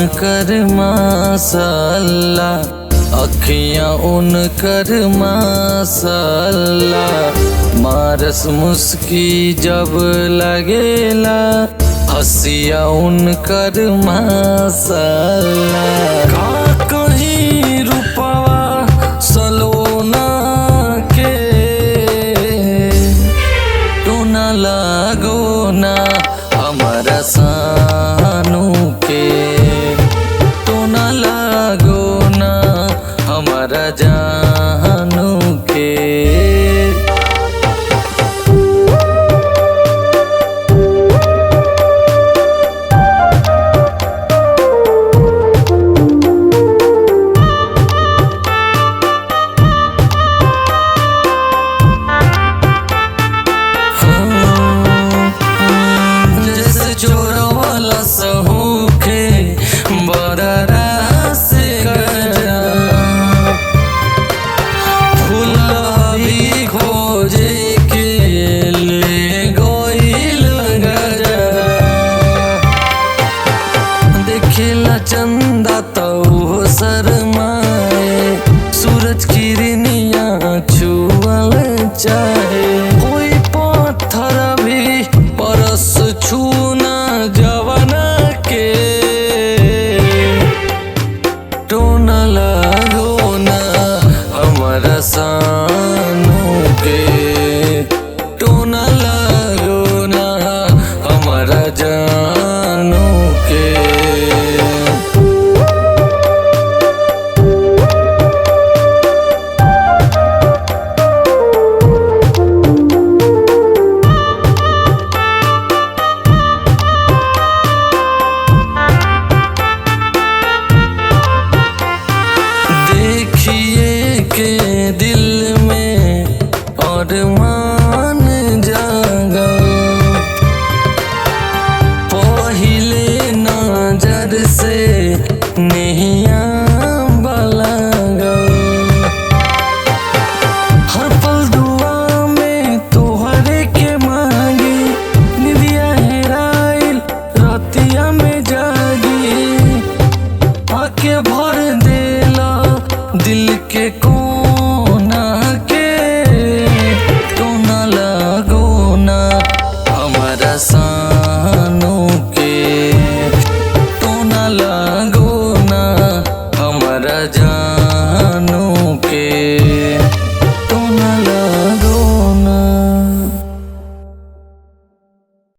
उनकर माशाअल्लाह, अखियाँ उनकर माशाअल्लाह, मारस मुस्की जब लगेला, हसिया उनकर माशाअल्लाह। का कहीं रूपवा सलोना के, टोना लागो ना हमारा सानू के, टोना लागो ना हमारा जानू के। चोरवाला सहूखे बदरा से गजा, फुलवी खोजे के ले गोइल गजा। देखेला चंदा तो शरमाए, सूरज किरनिया छुअल चाहे, कोई पत्थर भी परस छूना जवाना के, टोना लागो ना हमारा सानू के, टोना लागो ना हमारा जानू के। देखिए के दिल में अरमान जागा, पहिले नजर से नैया लगल, हर पल दुआ में तोहरे के मांगी, निदिया हेराइल रतिया में जागी, आके भर